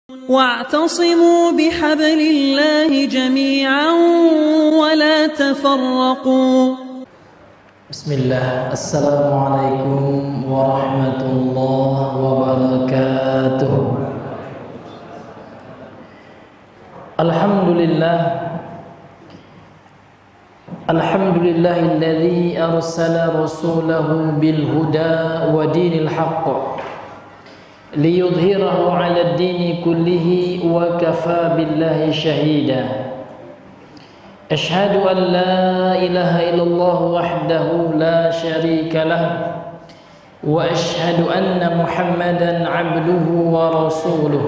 واعتصموا بحبل الله جميعا ولا تفرقوا. بسم الله. السلام عليكم ورحمة الله وبركاته. الحمد لله الذي أرسل رسوله بالهدى ودين الحق ليظهره على الدين كله وكفى بالله شهيدا. أشهد أن لا إله إلا الله وحده لا شريك له وأشهد أن محمدا عبده ورسوله.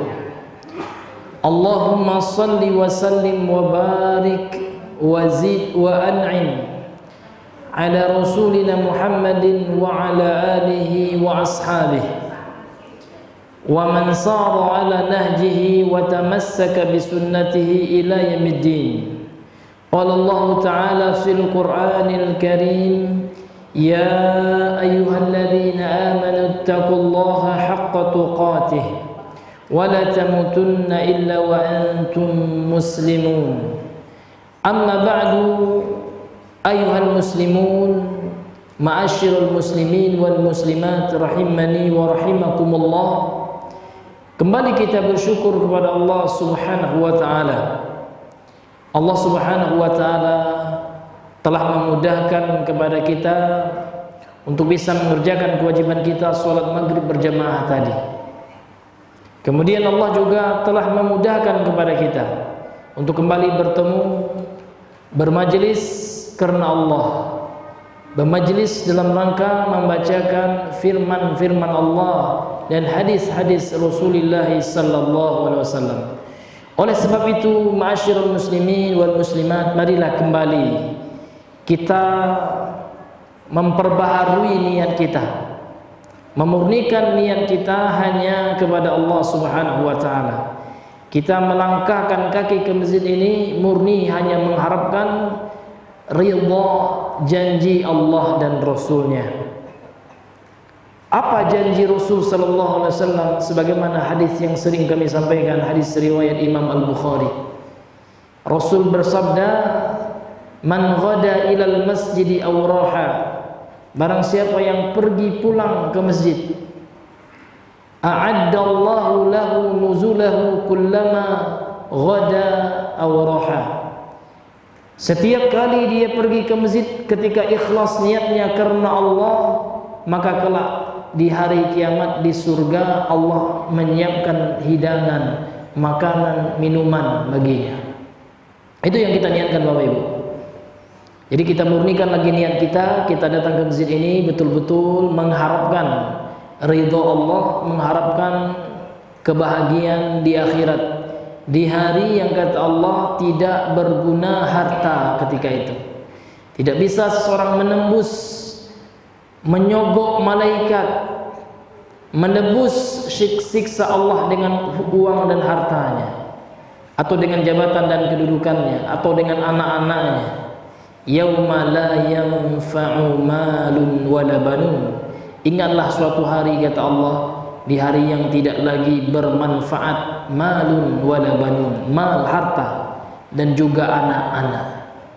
اللهم صل وسلم وبارك وزد وأنعم على رسولنا محمد وعلى آله وأصحابه ومن صار على نهجه وتمسك بسنته إلى يوم الدين. قال الله تعالى في القرآن الكريم: يا أيها الذين آمنوا اتقوا الله حق تقاته ولا تموتن إلا وأنتم مسلمون. أما بعد أيها المسلمون معاشر المسlimin wal muslimat rahimani wa rahimakumullah. Kembali kita bersyukur kepada Allah Subhanahu wa taala. Allah Subhanahu wa taala telah memudahkan kepada kita untuk bisa mengerjakan kewajiban kita salat maghrib berjamaah tadi. Kemudian Allah juga telah memudahkan kepada kita untuk kembali bertemu, bermajelis karena Allah, bermajelis dalam rangka membacakan firman-firman Allah dan hadis-hadis Rasulullah sallallahu alaihi wasallam. Oleh sebab itu, ma'asyiral muslimin wal muslimat, marilah kembali kita memperbaharui niat kita, memurnikan niat kita hanya kepada Allah Subhanahu wa taala. Kita melangkahkan kaki ke masjid ini murni hanya mengharapkan ridha janji Allah dan Rasulnya. Apa janji Rasul sallallahu alaihi wasallam? Sebagaimana hadis yang sering kami sampaikan, hadis riwayat Imam Al-Bukhari. Rasul bersabda, "Man ghada ilal masjidi aw raha." Barang siapa yang pergi pulang ke masjid, a'addallahu lahu nuzulahu kullama ghada aw raha. Setiap kali dia pergi ke masjid ketika ikhlas niatnya karena Allah, maka kelak di hari kiamat di surga Allah menyiapkan hidangan, makanan, minuman baginya. Itu yang kita niatkan Bapak Ibu. Jadi kita murnikan lagi niat kita datang ke masjid ini betul-betul mengharapkan ridha Allah, mengharapkan kebahagiaan di akhirat, di hari yang kata Allah tidak berguna harta ketika itu. Tidak bisa seseorang menembus, menyogok malaikat, menebus siksa Allah dengan uang dan hartanya, atau dengan jabatan dan kedudukannya, atau dengan anak-anaknya. Yauma la yanfa'u malun wala banun. Ingatlah suatu hari, kata Allah, di hari yang tidak lagi bermanfaat malun wala banun, mal harta dan juga anak-anak,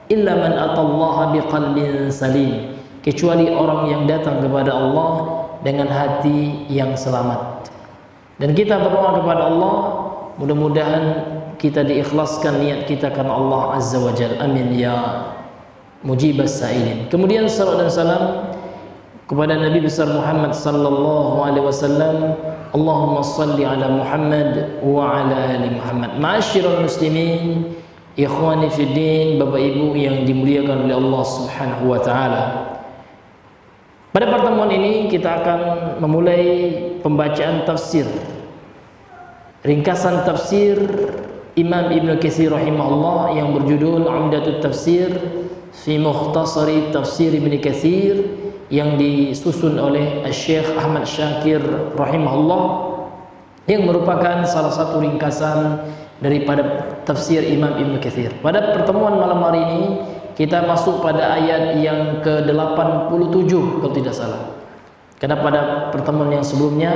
illa man atallaha biqalbin salim, kecuali orang yang datang kepada Allah dengan hati yang selamat. Dan kita berdoa kepada Allah, mudah-mudahan kita diikhlaskan niat kita karena Allah Azza wa Jalla. Amin ya mujibas sa'ilin. Kemudian salawat dan salam kepada Nabi besar Muhammad sallallahu alaihi wasallam. Allahumma salli ala Muhammad wa ala ali Muhammad. Ma'asyiral muslimin, ikhwani fid din, Bapak Ibu yang dimuliakan oleh Allah Subhanahu wa taala. Pada pertemuan ini kita akan memulai pembacaan tafsir, ringkasan tafsir Imam Ibnu Katsir rahimahullah yang berjudul Umdatut Tafsir fi Mukhtasari Tafsir Ibnu Katsir, yang disusun oleh Syekh Ahmad Syakir rahimahullah, yang merupakan salah satu ringkasan daripada tafsir Imam Ibnu Katsir. Pada pertemuan malam hari ini kita masuk pada ayat yang ke-87 kalau tidak salah. Karena pada pertemuan yang sebelumnya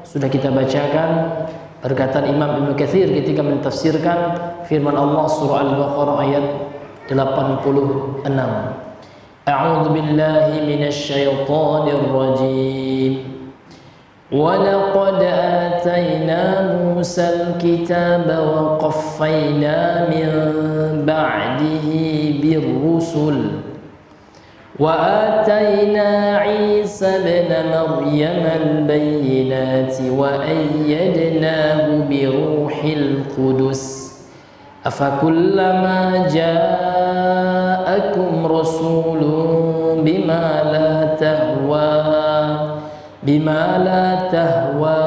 sudah kita bacakan Perkataan Imam Ibnu Katsir ketika mentafsirkan firman Allah surah Al-Baqarah ayat 86. A'udzu billahi minasy syaithanir rajim. وَلَقَدْ آتَيْنَا مُوسَى الْكِتَابَ وَقَفَّيْنَا مِنْ بَعْدِهِ بِالرُّسُلِ وَآتَيْنَا عِيسَى ابْنَ مَرْيَمَ الْبَيِّنَاتِ وَأَيَّدْنَاهُ بِرُوحِ الْقُدُسِ أَفَكُلَّمَا جَاءَكُمْ رَسُولٌ بما لا تهوى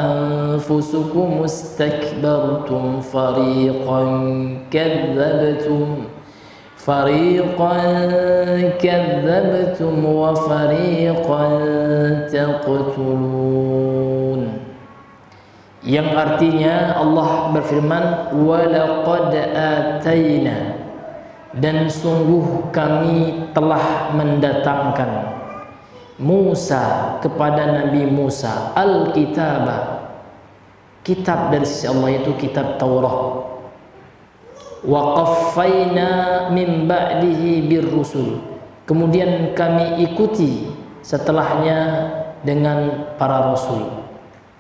أنفسكم استكبرتم فريقا كذبتم وفريقا تقتلون. Yang artinya Allah berfirman, walaqad ataina, dan sungguh kami telah mendatangkan Musa kepada Nabi Musa al-kitabah, kitab dari sisi Allah itu kitab Taurat. Wa qaffayna min ba'dihi birrusul, kemudian kami ikuti setelahnya dengan para rasul.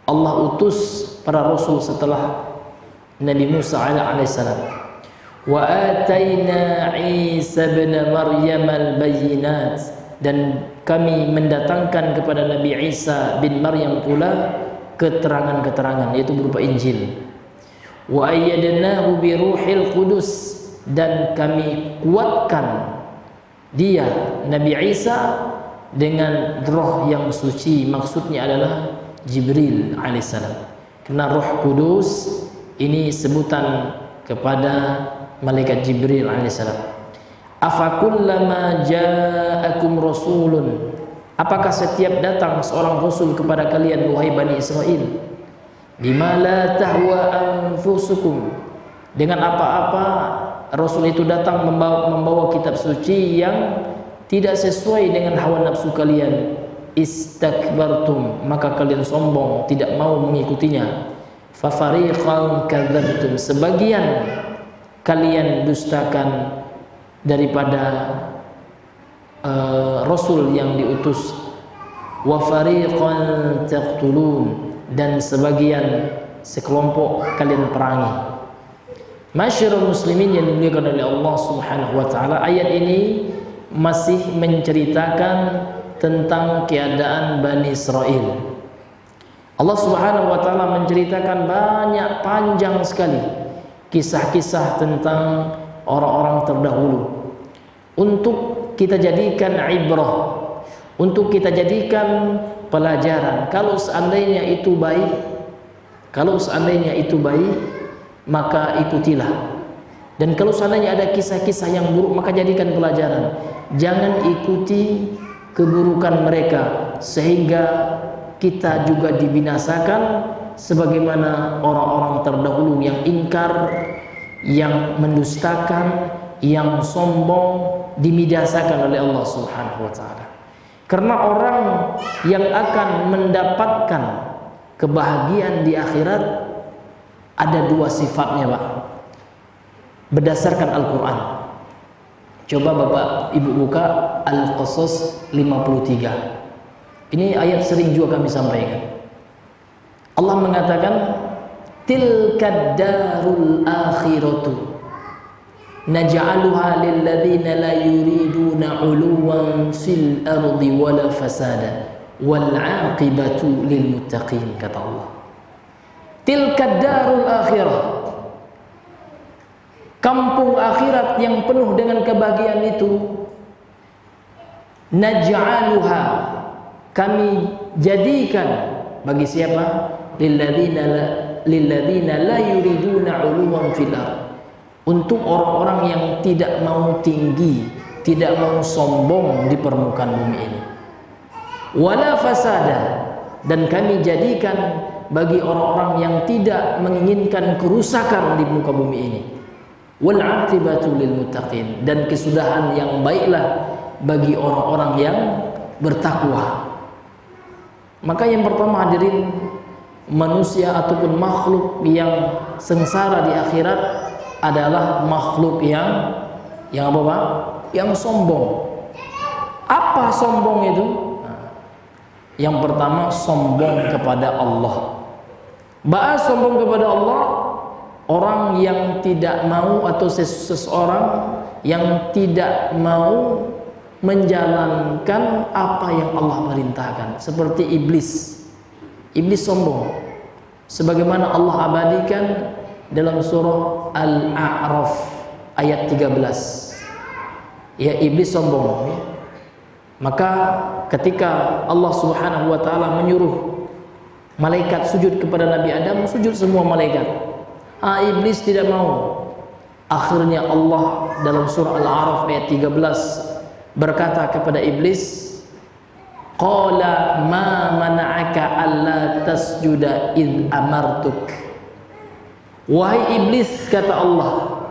Allah utus para rasul setelah Nabi Musa alaihissalam. Wa atayna Isa ibn Maryam al-bayyinat, dan kami mendatangkan kepada Nabi Isa bin Maryam pula keterangan-keterangan, yaitu berupa Injil. Wa ayyadnahu bi ruhil qudus, dan kami kuatkan dia Nabi Isa dengan roh yang suci. Maksudnya adalah Jibril alaihissalam, karena Roh Kudus ini sebutan kepada malaikat Jibril alaihissalam. Afakullama ja'akum rasulun, apakah setiap datang seorang rasul kepada kalian wahai Bani Israel, bima la tahwa anfusukum, dengan apa-apa rasul itu datang membawa kitab suci yang tidak sesuai dengan hawa nafsu kalian, istakbartum, maka kalian sombong tidak mau mengikutinya. Fa fariqan kadzabtum, sebagian kalian dustakan daripada rasul yang diutus. Wa fariqan taqtulun, dan sebagian sekelompok kalian perangi. Masyarul muslimin yang dimuliakan oleh Allah Subhanahu wa taala, ayat ini masih menceritakan tentang keadaan Bani Israel. Allah Subhanahu wa taala menceritakan banyak, panjang sekali kisah-kisah tentang orang-orang terdahulu untuk kita jadikan ibrah, untuk kita jadikan pelajaran. Kalau seandainya itu baik, maka ikutilah. Dan kalau seandainya ada kisah-kisah yang buruk, maka jadikan pelajaran. Jangan ikuti keburukan mereka sehingga kita juga dibinasakan sebagaimana orang-orang terdahulu yang ingkar, yang mendustakan, yang sombong, dibinasakan oleh Allah Subhanahu wa taala. Karena orang yang akan mendapatkan kebahagiaan di akhirat ada dua sifatnya, Pak, berdasarkan Al-Quran. Coba Bapak Ibu buka Al-Qasas 53. Ini ayat sering juga kami sampaikan. Allah mengatakan, tilkad darul akhiratu naj'aluha lilladzina la yuriduna 'uluwan fil ardi wala fasada wal 'aqibatu lil muttaqin, kata Allah. Tilkad darul akhirah, kampung akhirat yang penuh dengan kebahagiaan itu, naj'aluha, kami jadikan bagi siapa? Lilladzina la yuriduna 'uluwan fil ardh, untuk orang-orang yang tidak mau tinggi, tidak mau sombong di permukaan bumi ini. Wala fasada, dan kami jadikan bagi orang-orang yang tidak menginginkan kerusakan di muka bumi ini. Wal 'aqibatu lil muttaqin, dan kesudahan yang baiklah bagi orang-orang yang bertakwa. Maka yang pertama hadirin, manusia ataupun makhluk yang sengsara di akhirat adalah makhluk yang apa Pak? Yang sombong. Apa sombong itu? Yang pertama, sombong kepada Allah. Bahas sombong kepada Allah, orang yang tidak mau atau seseorang yang tidak mau menjalankan apa yang Allah perintahkan, seperti iblis. Iblis sombong, sebagaimana Allah abadikan dalam surah Al-A'raf ayat 13. Ya, iblis sombong. Maka ketika Allah Subhanahu wa taala menyuruh malaikat sujud kepada Nabi Adam, sujud semua malaikat. Iblis tidak mau. Akhirnya Allah dalam surah Al-A'raf ayat 13 berkata kepada iblis, qala ma mana'aka alla tasjuda id amartuk. Wahai iblis, kata Allah,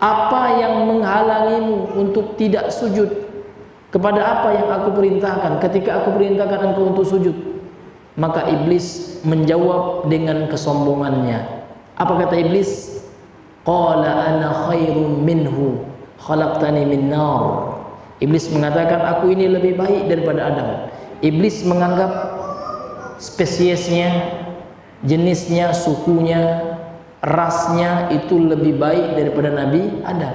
apa yang menghalangimu untuk tidak sujud kepada apa yang aku perintahkan ketika aku perintahkan engkau untuk sujud? Maka iblis menjawab dengan kesombongannya. Apa kata iblis? Qala ana khairum minhu khalaqtani min nar. Iblis mengatakan, aku ini lebih baik daripada Adam. Iblis menganggap spesiesnya, jenisnya, sukunya, rasnya itu lebih baik daripada Nabi Adam.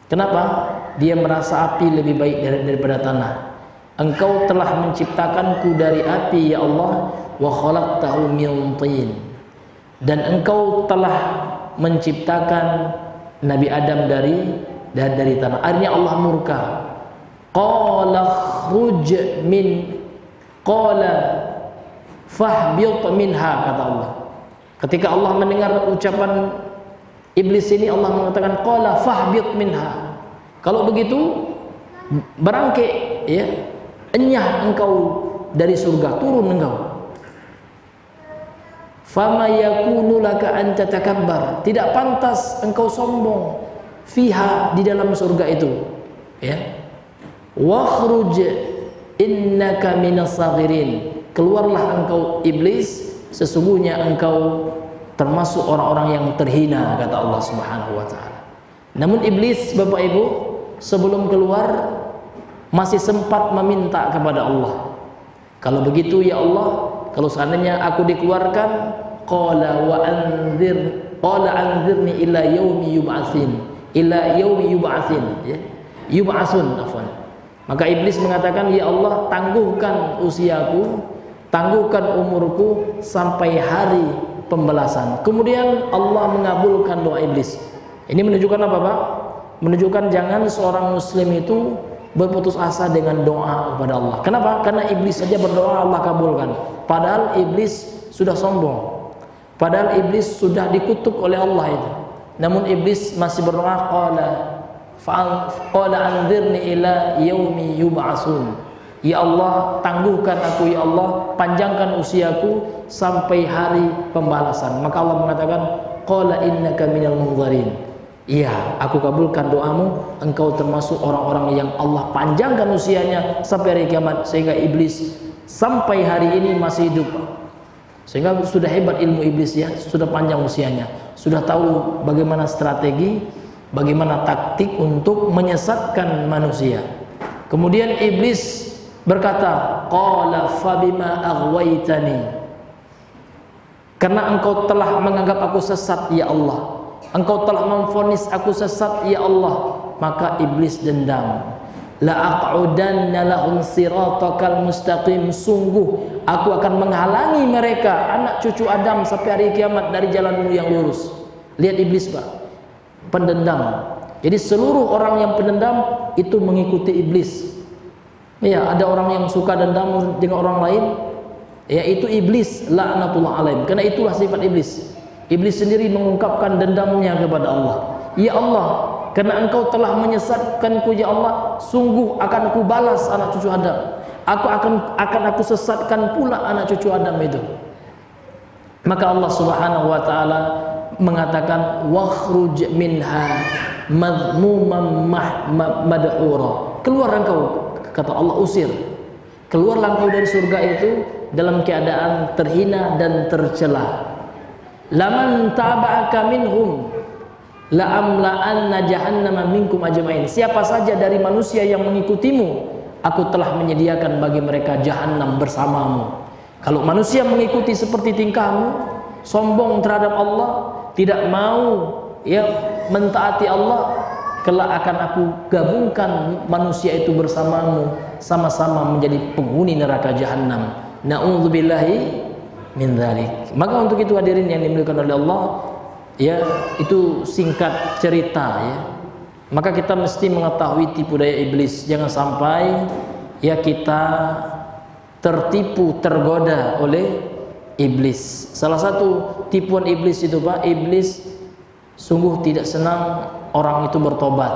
Kenapa? Dia merasa api lebih baik daripada tanah. Engkau telah menciptakanku dari api, ya Allah, wa khalaqtahu min tin. Dan engkau telah menciptakan Nabi Adam dari tanah. Akhirnya Allah murka. Qala khruj min qala fahbit minha, kata Allah. Ketika Allah mendengar ucapan iblis ini, Allah mengatakan qala fahbit minha. Kalau begitu berangke, ya, enyah engkau dari surga, turun engkau. Fama yakunu laka an tatakabbar. Tidak pantas engkau sombong fiha, di dalam surga itu, ya. Wakhruj innaka minas saghirin. Keluarlah engkau iblis, sesungguhnya engkau termasuk orang-orang yang terhina, kata Allah Subhanahu wa taala. Namun iblis, Bapak Ibu, sebelum keluar masih sempat meminta kepada Allah. Kalau begitu ya Allah, kalau seandainya aku dikeluarkan, qala anzirni ila yaumi yub'atsin, ya. Yub'atsun, afwan. Maka iblis mengatakan, ya Allah, tangguhkan usiaku, tangguhkan umurku sampai hari pembalasan. Kemudian Allah mengabulkan doa iblis. Ini menunjukkan apa, Pak? Menunjukkan jangan seorang muslim itu berputus asa dengan doa kepada Allah. Kenapa? Karena iblis saja berdoa Allah kabulkan. Padahal iblis sudah sombong. Padahal iblis sudah dikutuk oleh Allah itu. Namun iblis masih berdoa, qala anzirni ila yaumi yub'atsun. Ya Allah, tangguhkan aku, ya Allah, panjangkan usiaku sampai hari pembalasan. Maka Allah mengatakan, qala innaka minal munzarin. Iya, aku kabulkan doamu, engkau termasuk orang-orang yang Allah panjangkan usianya sampai hari kiamat. Sehingga iblis sampai hari ini masih hidup. Sehingga sudah hebat ilmu iblis, ya, sudah panjang usianya, sudah tahu bagaimana strategi, bagaimana taktik untuk menyesatkan manusia. Kemudian iblis berkata, qala fabima aghwaytani. Karena engkau telah menganggap aku sesat, ya Allah, engkau telah memvonis aku sesat, ya Allah, maka iblis dendam. La aq'udanna lahum siratakal mustaqim. Sungguh aku akan menghalangi mereka, anak cucu Adam, sampai hari kiamat dari jalanmu yang lurus. Lihat iblis, Pak, pendendam. Jadi seluruh orang yang pendendam itu mengikuti iblis. Ya, ada orang yang suka dendam dengan orang lain, yaitu iblis, laknatullah alaih. Karena itulah sifat iblis. Iblis sendiri mengungkapkan dendamnya kepada Allah. Ya Allah, karena engkau telah menyesatkanku, ya Allah, sungguh akan aku balas anak cucu Adam. Aku sesatkan pula anak cucu Adam itu. Maka Allah Subhanahu wa taala mengatakan, wakhruj minha madhmuman madhura. Keluar engkau, kata Allah, usir. Keluarlah engkau dari surga itu dalam keadaan terhina dan tercela. Laman taba'aka minhum la'amla'anna jahannama minkum ajmain. Siapa saja dari manusia yang mengikutimu, aku telah menyediakan bagi mereka jahanam bersamamu. Kalau manusia mengikuti seperti tingkahmu, sombong terhadap Allah, tidak mau mentaati Allah, kelak akan aku gabungkan manusia itu bersamamu, sama-sama menjadi penghuni neraka jahanam. Na'udzubillahi min dzalik. Maka untuk itu hadirin yang dimuliakan oleh Allah, itu singkat cerita ya. Maka kita mesti mengetahui tipu daya iblis. Jangan sampai kita tertipu, tergoda oleh iblis. Salah satu tipuan iblis itu Pak, iblis sungguh tidak senang orang itu bertobat.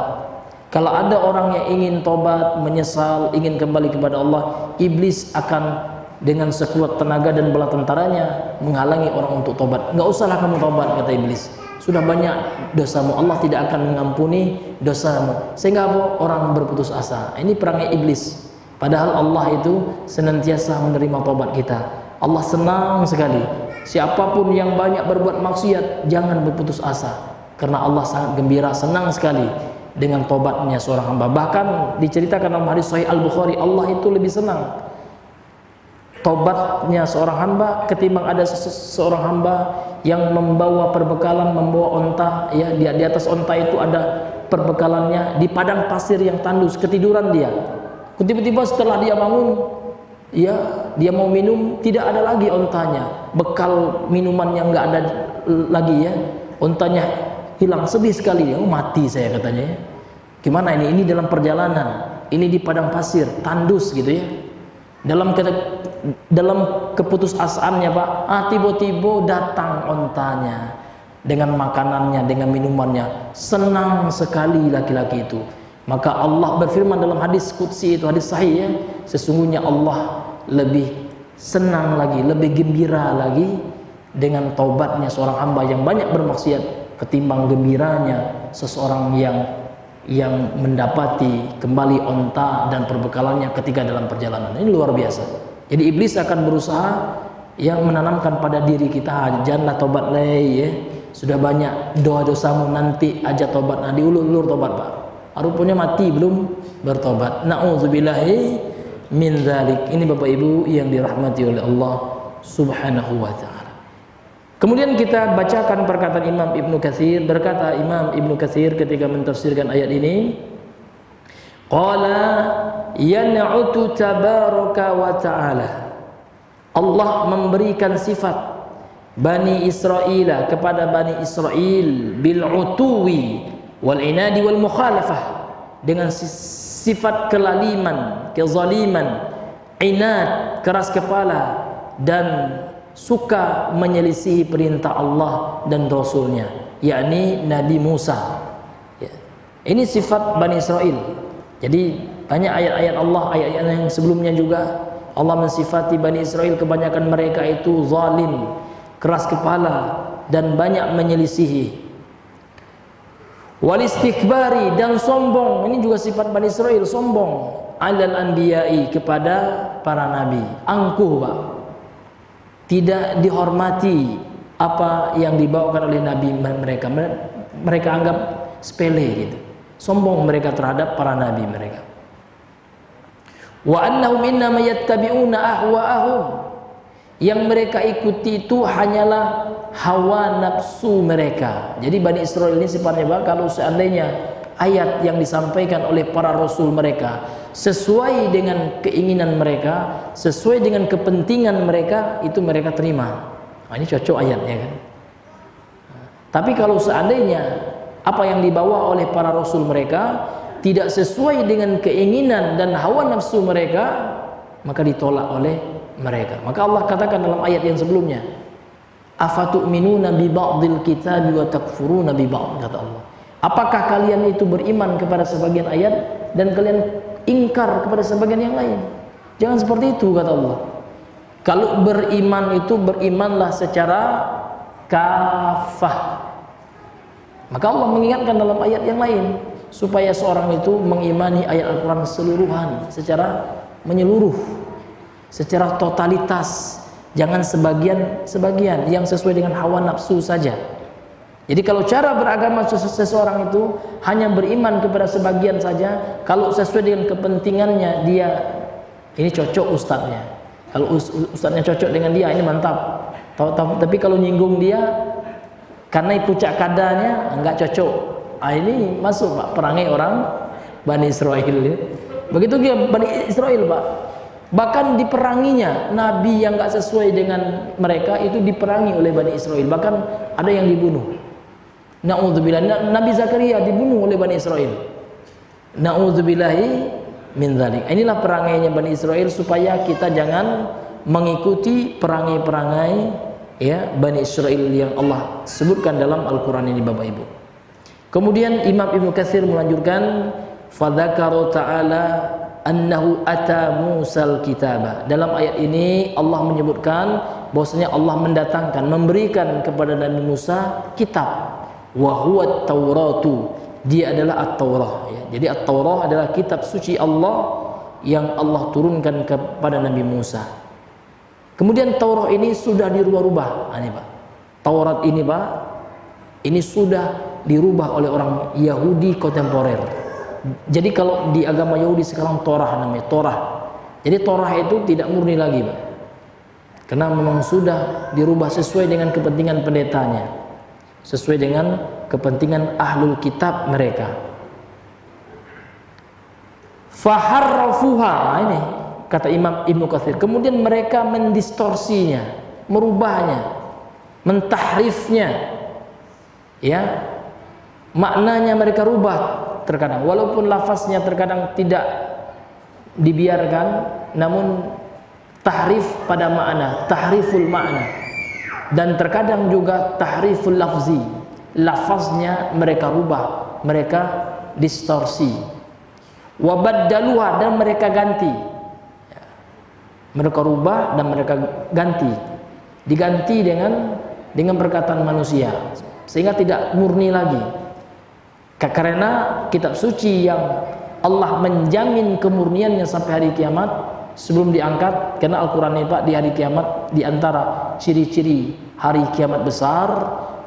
Kalau ada orang yang ingin tobat, menyesal, ingin kembali kepada Allah, iblis akan dengan sekuat tenaga dan bala tentaranya menghalangi orang untuk tobat. Enggak usahlah kamu tobat, kata iblis. Sudah banyak dosamu, Allah tidak akan mengampuni dosamu. Sehingga orang berputus asa. Ini perangnya iblis. Padahal Allah itu senantiasa menerima tobat kita. Allah senang sekali. Siapapun yang banyak berbuat maksiat, jangan berputus asa. Karena Allah sangat gembira, senang sekali dengan tobatnya seorang hamba. Bahkan diceritakan dalam hadis Sahih Al-Bukhari, Allah itu lebih senang tobatnya seorang hamba ketimbang ada seorang hamba yang membawa perbekalan, membawa onta, di atas onta itu ada perbekalannya di padang pasir yang tandus, ketiduran dia. Tiba-tiba setelah dia bangun, dia mau minum, tidak ada lagi ontanya, bekal minuman yang nggak ada lagi ontanya hilang, sedih sekali dia. Mati saya katanya. Gimana ini dalam perjalanan, ini di padang pasir tandus gitu ya. Dalam keputusasaannya Pak, tiba-tiba datang ontanya dengan makanannya, dengan minumannya. Senang sekali laki-laki itu. Maka Allah berfirman dalam hadis qudsi itu, hadis sahih ya, sesungguhnya Allah lebih senang lagi, lebih gembira lagi dengan taubatnya seorang hamba yang banyak bermaksiat ketimbang gembiranya seseorang yang mendapati kembali onta dan perbekalannya ketika dalam perjalanan. Ini luar biasa. Jadi iblis akan berusaha menanamkan pada diri kita, janganlah tobat sudah banyak dosa-dosamu, nanti aja tobat, diulur-ulur tobat Pak. Rupanya mati belum bertobat. Na'udzubillahi min dzalik. Ini Bapak Ibu yang dirahmati oleh Allah Subhanahu wa taala. Kemudian kita bacakan perkataan Imam Ibnu Katsir. Berkata Imam Ibnu Katsir ketika mentafsirkan ayat ini, qala yan'utu tabaraka wa ta'ala. Allah memberikan sifat Bani Israel kepada Bani Israel bil utuwi wal inadi wal mukhalafah, dengan sifat kelaliman, kezaliman, inad, keras kepala, dan suka menyelisihi perintah Allah dan Rasulnya, yakni Nabi Musa. Ini sifat Bani Israel. Jadi banyak ayat-ayat Allah, ayat-ayat yang sebelumnya juga Allah mensifati Bani Israel, kebanyakan mereka itu zalim, keras kepala, dan banyak menyelisihi. Wal istikbari, dan sombong. Ini juga sifat Bani Israel, sombong. Alal anbiya'i, kepada para nabi. Angkuh Pak, tidak dihormati apa yang dibawakan oleh nabi mereka. Mereka anggap sepele gitu. Sombong mereka terhadap para nabi mereka. Wa annahum innama yattabi'una ahwa'ahum, yang mereka ikuti itu hanyalah hawa nafsu mereka. Jadi Bani Israel ini sifatnya Pak, kalau seandainya ayat yang disampaikan oleh para rasul mereka sesuai dengan keinginan mereka, sesuai dengan kepentingan mereka, itu mereka terima. Ini cocok ayatnya kan. Tapi kalau seandainya apa yang dibawa oleh para rasul mereka tidak sesuai dengan keinginan dan hawa nafsu mereka, maka ditolak oleh mereka. Maka Allah katakan dalam ayat yang sebelumnya, afatu'minuna bi ba'dil kitabi wa takfuruna bi ba'd, kata Allah. Apakah kalian itu beriman kepada sebagian ayat dan kalian ingkar kepada sebagian yang lain? Jangan seperti itu, kata Allah. Kalau beriman itu berimanlah secara kafah. Maka Allah mengingatkan dalam ayat yang lain supaya seorang itu mengimani ayat Al-Quran seluruhan, secara menyeluruh. secara totalitas, jangan sebagian yang sesuai dengan hawa nafsu saja. Jadi kalau cara beragama seseorang itu hanya beriman kepada sebagian saja, kalau sesuai dengan kepentingannya dia ini cocok ustadznya, kalau ustadznya cocok dengan dia ini mantap. Tapi kalau nyinggung dia karena pucak kadanya enggak cocok, ini masuk Pak perangai orang Bani Israel. Begitu dia Bani Israel Pak, bahkan diperanginya nabi yang enggak sesuai dengan mereka itu diperangi oleh Bani Israel, bahkan ada yang dibunuh. Na'udzubillah, Nabi Zakaria dibunuh oleh Bani Israel. Na'udzubillahi min dzalik. Inilah perangainya Bani Israel, supaya kita jangan mengikuti perangai-perangai ya Bani Israel yang Allah sebutkan dalam Al-Qur'an ini Bapak Ibu. Kemudian Imam Ibnu Katsir melanjutkan, fadzakara ta'ala annahu ata Musal kitaba. Dalam ayat ini Allah menyebutkan bahwasanya Allah mendatangkan, memberikan kepada Nabi Musa kitab. Wa huwa at-Tauratu, dia adalah At-Taurah ya. Jadi At-Taurah adalah kitab suci Allah yang Allah turunkan kepada Nabi Musa. Kemudian Taurah ini sudah dirubah-rubah. Ini Pak, Taurat ini Pak, ini sudah dirubah oleh orang Yahudi kontemporer. Jadi kalau di agama Yahudi sekarang Torah namanya, Torah. Jadi Torah itu tidak murni lagi Pak, karena memang sudah dirubah sesuai dengan kepentingan pendetanya, sesuai dengan kepentingan ahlul kitab mereka. Faharrafuha, ini kata Imam Ibnu Katsir, kemudian mereka mendistorsinya, merubahnya, mentahrifnya ya, maknanya mereka rubah terkadang, walaupun lafaznya terkadang tidak dibiarkan, namun tahrif pada makna, tahriful makna, dan terkadang juga tahriful lafzi, lafaznya mereka rubah, mereka distorsi. Wabaddaluha, dan mereka ganti, mereka rubah dan mereka ganti, diganti dengan perkataan manusia, sehingga tidak murni lagi. Karena kitab suci yang Allah menjamin kemurniannya sampai hari kiamat sebelum diangkat, karena Al-Quran ini Pak, di hari kiamat, di antara ciri-ciri hari kiamat besar,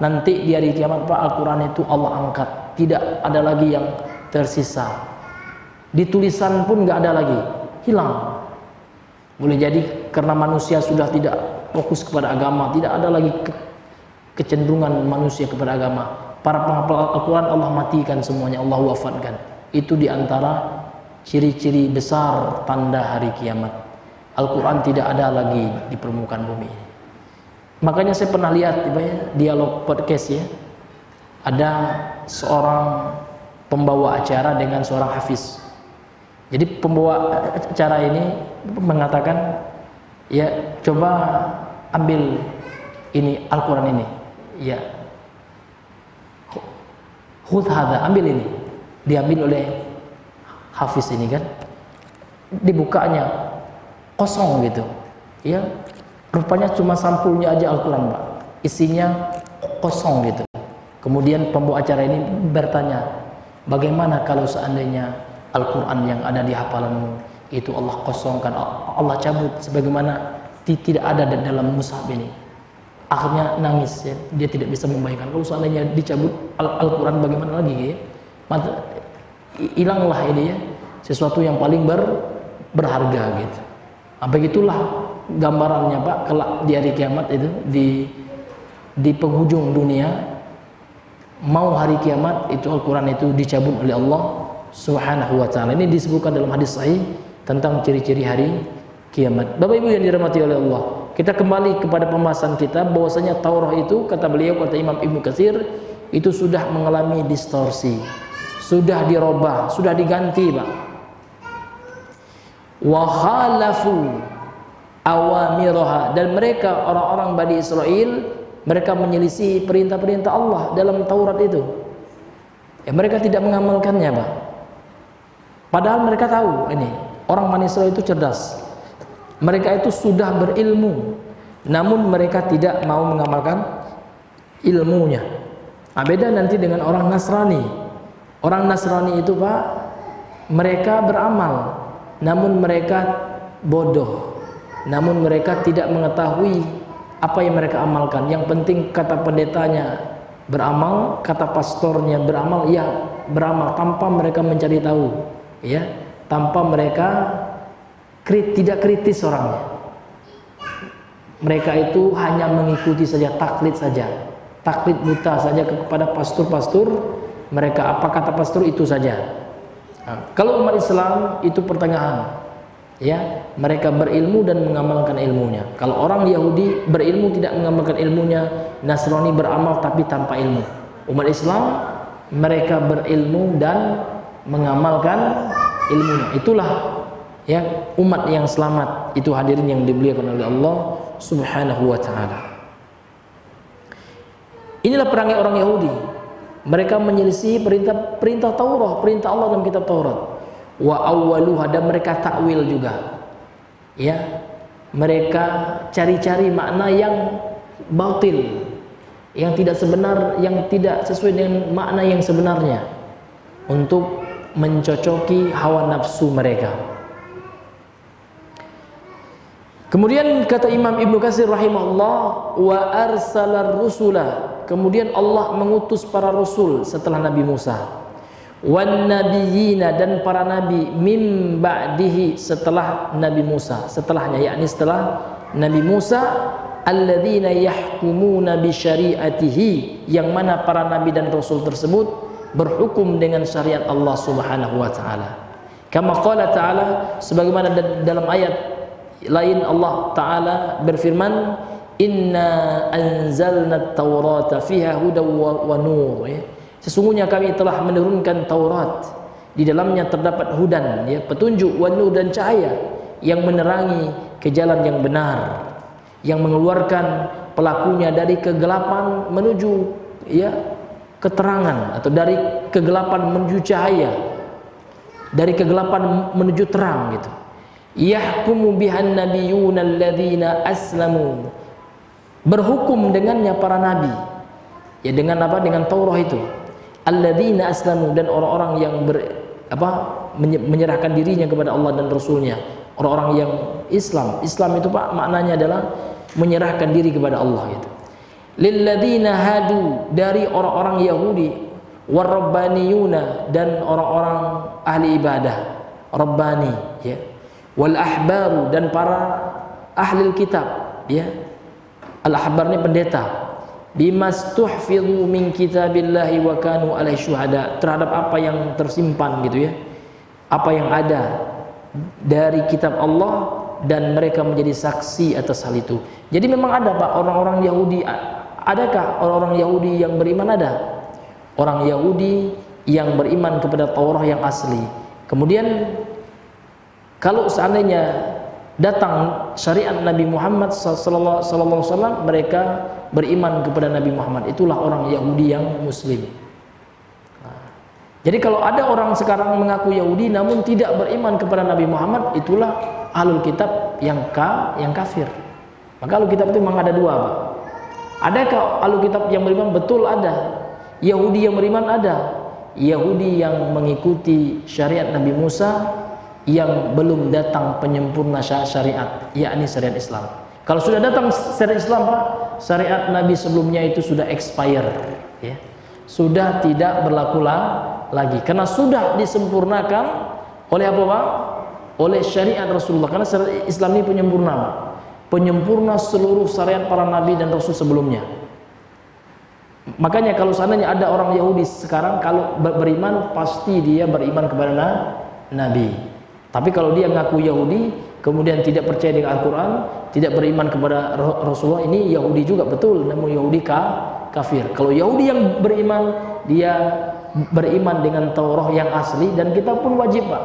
nanti di hari kiamat Pak, Al-Quran itu Allah angkat, tidak ada lagi yang tersisa. Di tulisan pun nggak ada lagi, hilang. Boleh jadi karena manusia sudah tidak fokus kepada agama, tidak ada lagi kecenderungan manusia kepada agama. Para penghafal Al-Quran Allah matikan semuanya, Allah wafatkan. Itu diantara ciri-ciri besar tanda hari kiamat. Al-Quran tidak ada lagi di permukaan bumi. Makanya saya pernah lihat dialog podcast ya, ada seorang pembawa acara dengan seorang hafiz. Jadi pembawa acara ini mengatakan, ya coba ambil ini Al-Quran ini, ya khudh hadza, ambil ini. Diambil oleh hafiz ini kan, dibukanya kosong gitu ya, rupanya cuma sampulnya aja Al-Quran Pak, isinya kosong gitu. Kemudian pembawa acara ini bertanya, bagaimana kalau seandainya Al-Quran yang ada di hafalanmu itu Allah kosongkan, Allah cabut sebagaimana tidak ada dalam mushaf ini. Akhirnya nangis ya, dia tidak bisa membayangkan kalau seandainya dicabut Al-Quran bagaimana lagi ya. Hilanglah ini ya, sesuatu yang paling berharga gitu. Begitulah gambarannya Pak, kelak di hari kiamat itu, di penghujung dunia, mau hari kiamat itu Al-Quran itu dicabut oleh Allah Subhanahu wa ta'ala. Ini disebutkan dalam hadis sahih tentang ciri-ciri hari kiamat. Bapak Ibu yang dirahmati oleh Allah, kita kembali kepada pembahasan kita bahwasanya Taurah itu, kata beliau, kata Imam Ibnu Katsir, itu sudah mengalami distorsi, sudah dirubah, sudah diganti Pak. Wa khalafu awamiraha, dan mereka orang-orang Bani Israel, mereka menyelisih perintah-perintah Allah dalam Taurat itu. Ya, mereka tidak mengamalkannya Pak. Padahal mereka tahu ini, orang Bani Israel itu cerdas. Mereka itu sudah berilmu, namun mereka tidak mau mengamalkan ilmunya. Beda nanti dengan orang Nasrani. Orang Nasrani itu Pak, mereka beramal, namun mereka bodoh. namun mereka tidak mengetahui apa yang mereka amalkan. Yang penting kata pendetanya beramal, kata pastornya beramal, ya beramal tanpa mereka mencari tahu, ya, tanpa mereka tidak kritis orangnya. Mereka itu hanya mengikuti saja, taklid saja, taklid buta saja kepada pastor-pastor. Mereka apa kata pastor itu saja. Nah, kalau umat Islam itu pertengahan, ya, mereka berilmu dan mengamalkan ilmunya. Kalau orang Yahudi berilmu tidak mengamalkan ilmunya, Nasrani beramal tapi tanpa ilmu. Umat Islam mereka berilmu dan mengamalkan ilmunya. Itulah ya umat yang selamat. Itu hadirin yang dimuliakan oleh Allah Subhanahu wa taala. Inilah perangai orang Yahudi. Mereka menyelisih perintah Taurat, perintah Allah dalam kitab Taurat. Wa awwaluha, dan mereka takwil juga. Ya, mereka cari-cari makna yang batil, yang tidak sebenar, yang tidak sesuai dengan makna yang sebenarnya untuk mencocoki hawa nafsu mereka. Kemudian kata Imam Ibnu Katsir rahimahullah, wa arsalar rusula, kemudian Allah mengutus para rasul setelah Nabi Musa, wan nabiyina, dan para nabi min ba'dihi, setelah Nabi Musa, setelahnya, yakni setelah Nabi Musa, alladzina yahkumuna bi syariatihi, yang mana para nabi dan rasul tersebut berhukum dengan syariat Allah Subhanahu wa taala. Kama qala ta'ala, sebagaimana dalam ayat lain Allah taala berfirman, inna anzalna at-taurata fiha hudaw wa nur, ya. Sesungguhnya kami telah menurunkan Taurat, di dalamnya terdapat hudan, ya, petunjuk, wa nur, dan cahaya yang menerangi ke jalan yang benar, yang mengeluarkan pelakunya dari kegelapan menuju, ya, keterangan, atau dari kegelapan menuju cahaya, dari kegelapan menuju terang, gitu. Yahkumu bihan nabiyuna alladzina aslamu, berhukum dengannya para nabi, ya, dengan apa? Dengan Taurat itu. Alladzina aslamu, dan orang-orang yang menyerahkan dirinya kepada Allah dan Rasulnya, orang-orang yang Islam. Islam itu Pak maknanya adalah menyerahkan diri kepada Allah, gitu. Lilladzina hadu, dari orang-orang Yahudi, warabbaniyuna, dan orang-orang ahli ibadah, rabbani, ya, wal ahbaru, dan para ahli kitab, ya. Al ahbar ini pendeta. Bimastuhfidhu min kitabillahi wa kanu alaihi syuhada, terhadap apa yang tersimpan, gitu, ya, apa yang ada dari kitab Allah, dan mereka menjadi saksi atas hal itu. Jadi memang ada Pak orang-orang Yahudi. Adakah orang-orang Yahudi yang beriman? Ada orang Yahudi yang beriman kepada Taurat yang asli. Kemudian kalau seandainya datang syariat Nabi Muhammad SAW, mereka beriman kepada Nabi Muhammad. Itulah orang Yahudi yang Muslim. Jadi kalau ada orang sekarang mengaku Yahudi namun tidak beriman kepada Nabi Muhammad, itulah ahlul kitab yang kafir. Maka ahlul kitab itu memang ada dua, Pak. Adakah ahlul kitab yang beriman? Betul ada. Yahudi yang beriman ada. Yahudi yang mengikuti syariat Nabi Musa, yang belum datang penyempurna syariat, yakni syariat Islam. Kalau sudah datang syariat Islam, Pak, syariat Nabi sebelumnya itu sudah expire, ya, sudah tidak berlaku lagi, karena sudah disempurnakan oleh apa, Pak? Oleh syariat Rasulullah. Karena syariat Islam ini penyempurna, Pak, penyempurna seluruh syariat para nabi dan rasul sebelumnya. Makanya kalau seandainya ada orang Yahudi sekarang, kalau beriman pasti dia beriman kepada Nabi. Tapi kalau dia ngaku Yahudi kemudian tidak percaya dengan Al-Quran, tidak beriman kepada Rasulullah, ini Yahudi juga, betul, namun Yahudi kafir. Kalau Yahudi yang beriman, dia beriman dengan Taurat yang asli, dan kita pun wajib, Pak,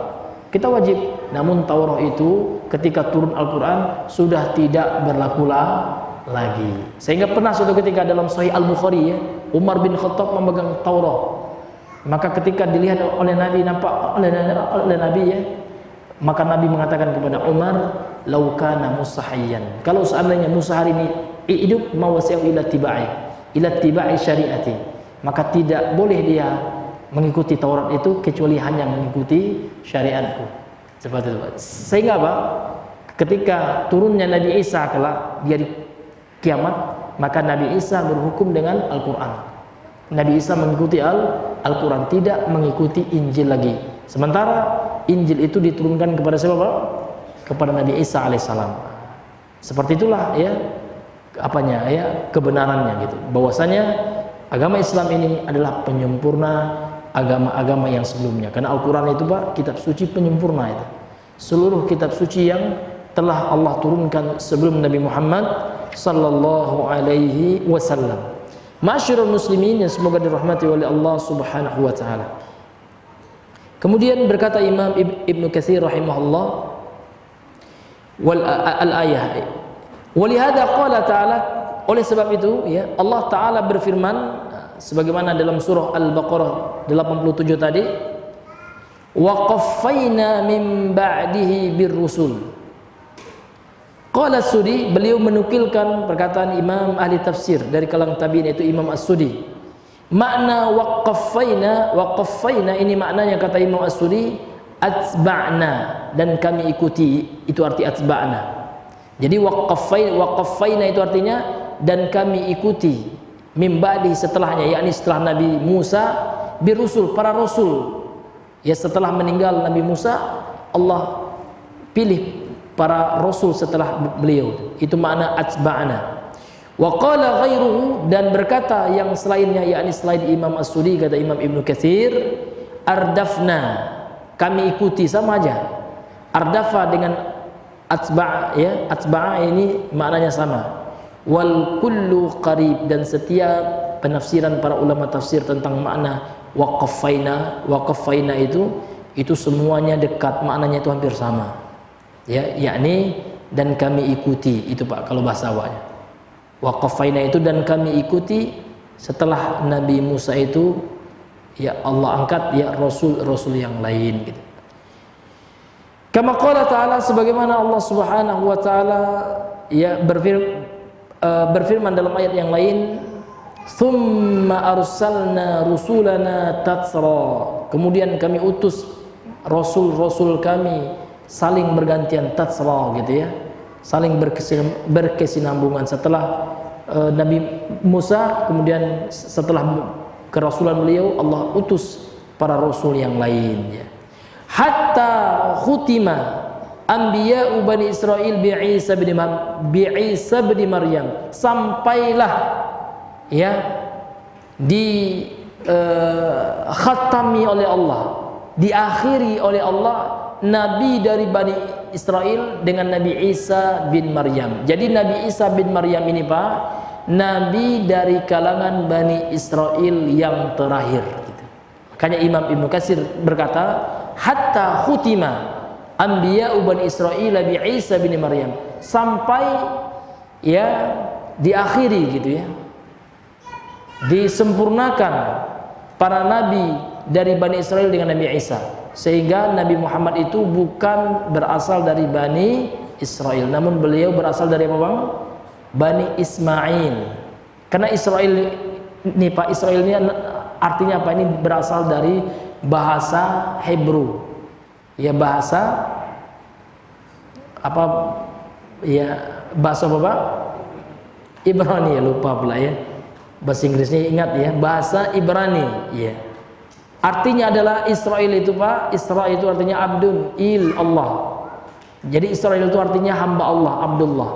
kita wajib. Namun Taurat itu ketika turun Al-Quran sudah tidak berlaku lagi. Sehingga pernah suatu ketika dalam Sahih Al-Bukhari, ya, Umar bin Khattab memegang Taurat. Maka ketika dilihat oleh Nabi, nampak oleh Nabi, ya, maka Nabi mengatakan kepada Umar, laukana Musa hayyan, kalau seandainya Musa hari ini hidup, mawasi'u ila tiba'i syariati, maka tidak boleh dia mengikuti Taurat itu kecuali hanya mengikuti syariatku. Seperti itu. Sehingga apa? ketika turunnya Nabi Isa kelak di hari kiamat, maka Nabi Isa berhukum dengan Al-Quran. Nabi Isa mengikuti Al-Quran, tidak mengikuti Injil lagi. Sementara Injil itu diturunkan kepada siapa, Pak? Kepada Nabi Isa alaihissalam. Seperti itulah ya apanya ya kebenarannya gitu. Bahwasanya agama Islam ini adalah penyempurna agama-agama yang sebelumnya. Karena Al-Quran itu, Pak, kitab suci penyempurna itu. Seluruh kitab suci yang telah Allah turunkan sebelum Nabi Muhammad sallallahu alaihi wasallam. Ma'asyiral muslimin yang semoga dirahmati oleh Allah Subhanahu wa taala. Kemudian berkata Imam Ibnu Katsir rahimahullah wal ayah. Walihada qala ta'ala, oleh sebab itu ya Allah taala berfirman sebagaimana dalam surah Al-Baqarah 87 tadi, wa qaffayna min ba'dihi birrusul. Qala As-Sudi, beliau menukilkan perkataan Imam ahli tafsir dari kalangan tabi'in, yaitu Imam As-Sudi. Makna waqaffaina ini maknanya kata Imam As-Sudi atba'na, dan kami ikuti, itu arti atba'na. Jadi waqaffaina itu artinya dan kami ikuti min ba'di setelahnya, yakni setelah Nabi Musa birusul, para rasul. Ya, setelah meninggal Nabi Musa, Allah pilih para rasul setelah beliau. Itu makna atba'na. Wa qala ghairuhu, dan berkata yang selainnya, yakni selain Imam As-Sudi, kata Imam Ibnu Katsir, ardafna, kami ikuti, sama aja. Ardafa dengan atba' ya, atba'a ini maknanya sama. Wal kullu qarib, dan setiap penafsiran para ulama tafsir tentang makna waqaffaina itu semuanya dekat, maknanya itu hampir sama. Ya, yakni dan kami ikuti, itu Pak kalau bahasa awalnya. Waqaffaina itu dan kami ikuti setelah Nabi Musa itu ya Allah angkat ya rasul-rasul yang lain gitu. Kama qala ta'ala, sebagaimana Allah Subhanahu wa taala ya berfirman dalam ayat yang lain, tsumma arsalna rusulana tatsra, kemudian kami utus rasul-rasul kami saling bergantian, tatsra gitu ya, saling berkesinambungan. Setelah Nabi Musa, kemudian setelah kerasulan beliau, Allah utus para rasul yang lain ya. Hatta khutima anbiya'u bani Israil bi'isa bin Maryam, sampailah ya khatami oleh Allah, diakhiri oleh Allah nabi dari Bani Israel dengan Nabi Isa bin Maryam. Jadi Nabi Isa bin Maryam ini, Pak, nabi dari kalangan Bani Israel yang terakhir gitu. Makanya Imam Ibnu Katsir berkata, hatta khutima anbiya'u Bani Israil bi Isa bin Maryam, sampai ya diakhiri gitu ya, disempurnakan para nabi dari Bani Israel dengan Nabi Isa. Sehingga Nabi Muhammad itu bukan berasal dari Bani Israel, namun beliau berasal dari apa, Bang? Bani Ismail. Karena Israel ini, Pak, Israel ini artinya apa? Ini berasal dari bahasa Hebrew. Ya, bahasa apa ya, bahasa apa, Pak? Ibrani, ya, lupa pula ya. Bahasa Inggrisnya ingat ya, bahasa Ibrani ya. Artinya adalah Israel itu, Pak, Isra itu artinya abdun, Allah. Jadi Israel itu artinya hamba Allah, Abdullah.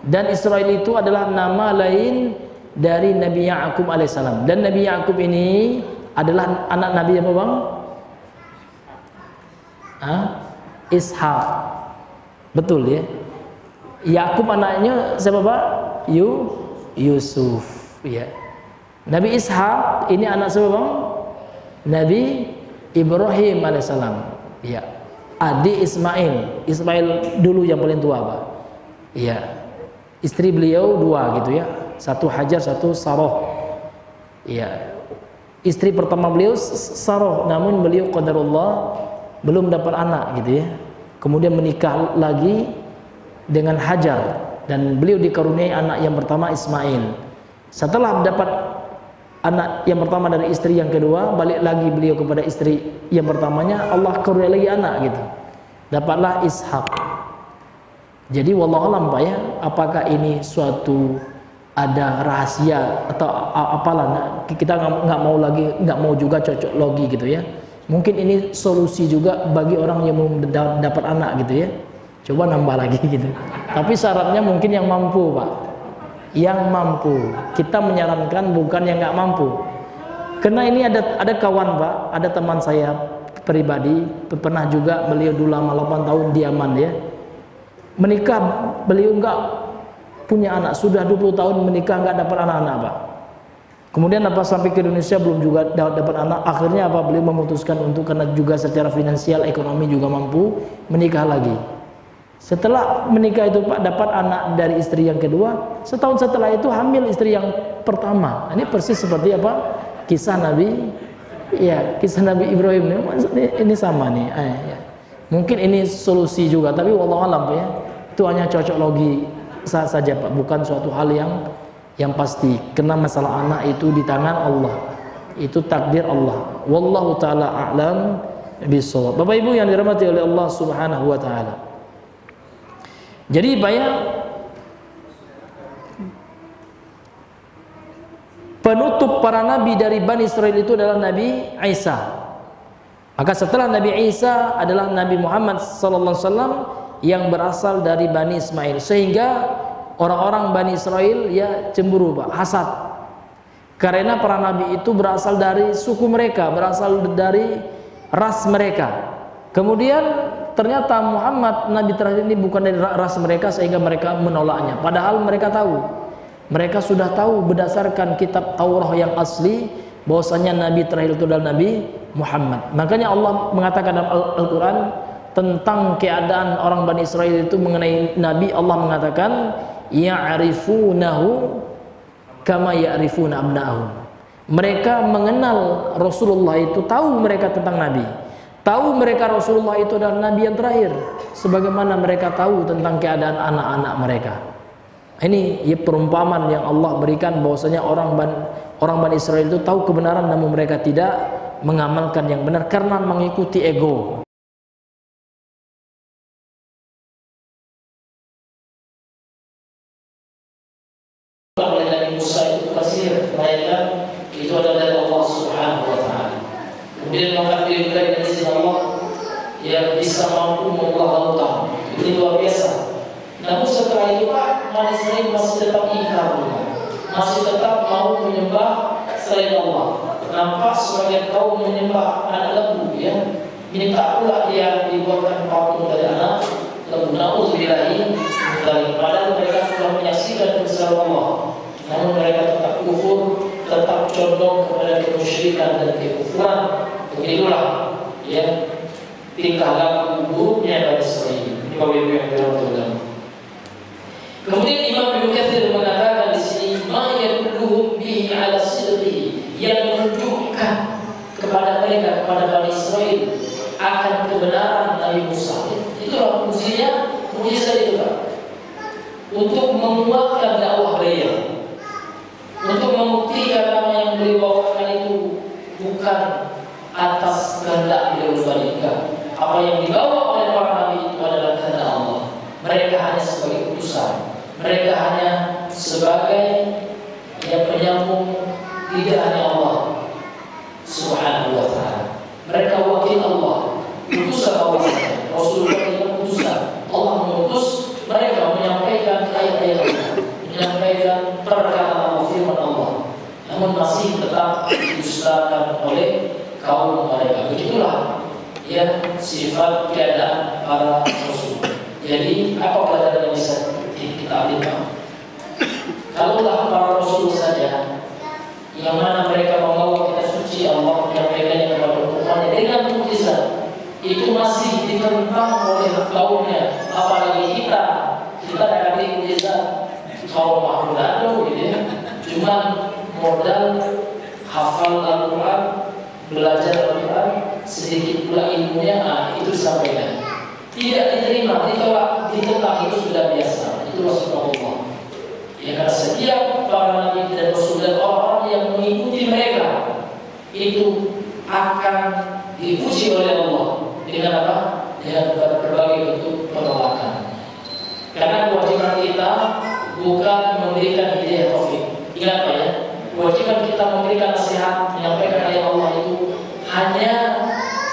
Dan Israel itu adalah nama lain dari Nabi Ya'qub alaihissalam. Dan Nabi Ya'qub ini adalah anak Nabi apa, Bang? Ishak. Betul ya. Ya'qub anaknya siapa, Pak? Yusuf ya. Nabi Ishak ini anak siapa, Bang? Nabi Ibrahim alaihissalam ya, adik Ismail. Ismail dulu yang paling tua, Pak ya. Istri beliau dua gitu ya, satu Hajar, satu Saroh ya. Istri pertama beliau Saroh, namun beliau qadarullah belum dapat anak gitu ya. Kemudian menikah lagi dengan Hajar, dan beliau dikaruniai anak yang pertama Ismail. Setelah dapat anak yang pertama dari istri yang kedua, balik lagi beliau kepada istri yang pertamanya, Allah karuniai lagi anak gitu, dapatlah Ishak. Jadi wallahu alam Pak ya, apakah ini suatu ada rahasia atau apalah, kita nggak mau juga cocok logi gitu ya. Mungkin ini solusi juga bagi orang yang belum dapat anak gitu ya. Coba nambah lagi gitu. Tapi syaratnya mungkin yang mampu Pak, yang mampu. Kita menyarankan bukan yang nggak mampu. Karena ini ada kawan Pak, ada teman saya pribadi, pernah juga beliau dulu lama 8 tahun di Yaman ya. Menikah, beliau nggak punya anak, sudah 20 tahun menikah nggak dapat anak-anak Pak. Kemudian sampai ke Indonesia belum juga dapat anak. Akhirnya beliau memutuskan untuk, karena juga secara finansial ekonomi juga mampu, menikah lagi. Setelah menikah itu Pak, dapat anak dari istri yang kedua. Setahun setelah itu hamil istri yang pertama. Ini persis seperti apa kisah Nabi, ya kisah Nabi Ibrahim ini sama nih. Ya. Mungkin ini solusi juga, tapi wallahu alam ya, itu hanya cocok logi saja Pak, bukan suatu hal yang pasti. Karena masalah anak itu di tangan Allah, itu takdir Allah. Wallahu taala a'lam bishawab. Bapak Ibu yang dirahmati oleh Allah Subhanahu wa taala. Jadi Pak ya, penutup para nabi dari Bani Israel itu adalah Nabi Isa. Maka setelah Nabi Isa adalah Nabi Muhammad SAW yang berasal dari Bani Ismail. Sehingga orang-orang Bani Israel ya cemburu Pak, hasad. Karena para nabi itu berasal dari suku mereka, berasal dari ras mereka. Kemudian ternyata Muhammad Nabi terakhir ini bukan dari ras mereka, sehingga mereka menolaknya. Padahal mereka tahu, mereka sudah tahu berdasarkan kitab Taurat yang asli bahwasanya Nabi terakhir itu adalah Nabi Muhammad. Makanya Allah mengatakan dalam Al-Quran tentang keadaan orang Bani Israel itu mengenai Nabi. Allah mengatakan ya'rifunahu kama ya'rifuna abna'ahum. Mereka mengenal Rasulullah itu, tahu mereka tentang Nabi, tahu mereka Rasulullah itu adalah Nabi yang terakhir, sebagaimana mereka tahu tentang keadaan anak-anak mereka. Ini ya perumpamaan yang Allah berikan bahwasanya orang Bani Israel itu tahu kebenaran namun mereka tidak mengamalkan yang benar karena mengikuti ego. Nabi Musa itu pasir, melainkan itu adalah dari Allah Subhanahu wa taala. Kemudian mengatakan dari sisi Allah yang bisa mampu mengubah lautan. Ini luar biasa. Namun setelah itu Pak, Bani Israel masih tetap ingkar, masih tetap mau menyembah selain Allah. Nampak sebagian kaum menyembah anak lembu ya, minta pula dia dibuatkan patung dari anak lembu. Nauzubillahi dari, padahal mereka sudah menyaksikan kebesaran Allah, namun mereka tetap kufur, tetap condong kepada kemusyrikan dan kekufuran. Begitulah ya tingkah laku buruknya Bani Israel. Ini Bapak Ibu yang dirahmati. Kemudian Imam Ibnu Katsir mengatakan di sini ma yadulluhum bihi ala sidqihi, yang menunjukkan kepada mereka, kepada Bani Israel akan kebenaran Nabi Musa. Itulah fungsinya mujizat itu Pak, untuk menguatkan dakwah beliau, untuk membuktikan apa yang beliau bawakan itu bukan atas kehendak beliau pribadi. Apa yang dibawa oleh para nabi itu adalah kehendak Allah. Mereka hanya sebagai utusan, mereka hanya sebagai yang penyambung lidahnya Allah Subhanahu wa taala. Mereka wakil Allah, utusan Allah saja. Rasulullah itu utusan. Allah mengutus mereka menyampaikan ayat-ayat Allah, menyampaikan perkataan Allah, firman Allah. Namun masih tetap didustakan oleh kaum mereka. Begitulah ya sifat keadaan para rasul. Jadi apa pelajaran yang bisa kita ambil? Kalaulah para rasul saja yang mana mereka membawa kita suci, Allah menyampaikannya kepada umatnya dengan mukjizat, itu masih ditentang oleh kaumnya. Apalagi kita dapat mukjizat kaum makhluk lalu gitu ya. Cuma modal hafal Al-Quran, belajar Al-Quran, sedikit pula ilmunya, itu sampaikan. Tidak diterima, ditolak, ditentang, itu sudah biasa. Itu Rasulullah. Ya, karena setiap para nabi dan rasul dan orang-orang yang mengikuti mereka itu akan dipuji oleh Allah dengan apa? Dengan berbagai bentuk penolakan. Karena kewajiban kita bukan memberikan hidayah taufik. Ingat Pak ya, kewajiban kita memberikan nasihat, menyampaikan ayat Allah itu hanya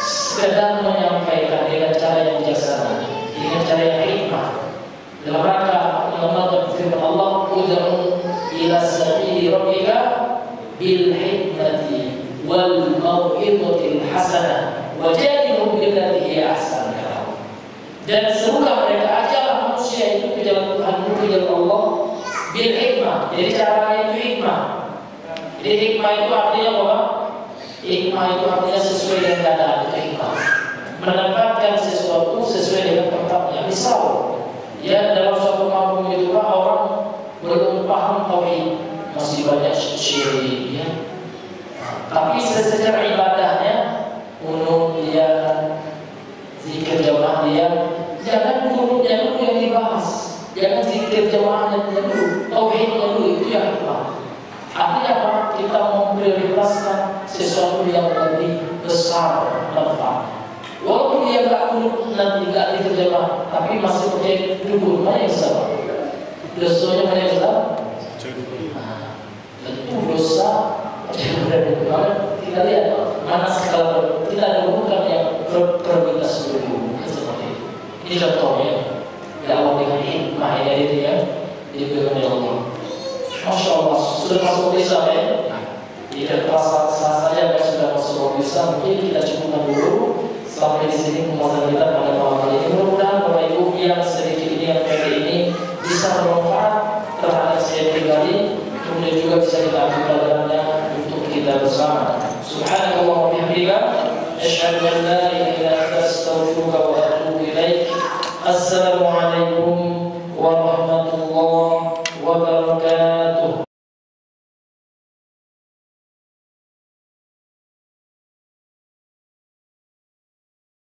sekedar menyampaikan dengan cara yang bijaksana, dengan cara yang hikmah. Dalam rangka mengamalkan firman Allah, "Ud'u ila sabili rabbika bil hikmati wal mau'izatil hasanah wajadilhum billati hiya ahsan." Dan serulah mereka, ajarlah manusia itu ke jalan Tuhanmu, ke jalan Allah bil hikmah. Jadi caranya itu hikmah. Jadi hikmah itu artinya apa? Hikmah itu artinya sesuai dengan keadaan, itu hikmah. Menempatkan sesuatu sesuai dengan tempatnya. Misal, ya dalam suatu kampung itu orang belum paham tauhid, masih banyak syirik, ya. Tapi secara ibadahnya, menurut dia zikir jamaah dia, jangan gurunya dulu yang dibahas, jangan zikir jamaahnya dulu, tauhidnya dulu, itu yang hikmah. Artinya apa? Kita memprioritaskan sesuatu yang lebih besar manfaat. Walaupun dia nggak dulu nanti nggak diterjemah, tapi masih pakai dulu, mana yang salah? Dosanya mana yang salah? Tentu dosa. Kita lihat mana skala kita dahulukan yang prioritas dulu. Ini contohnya dakwah dengan hikmah yang ada dia diberikan oleh Allah. Masya Allah, sudah masuk Islam ya. Jika terasa saja sudah masuk Islam, mungkin kita cukupkan dulu sampai di sini pembahasan kita pada malam hari ini. Mudah-mudahan Bapak Ibu yang sedikit ini yang pendek ini bisa bermanfaat terhadap saya pribadi, kemudian juga bisa kita ambil pelajarannya untuk kita bersama. Subhanallah wa bihamdika, asyhadu an la ilaha illa anta, astaghfiruka wa atubu ilaik. Assalamualaikum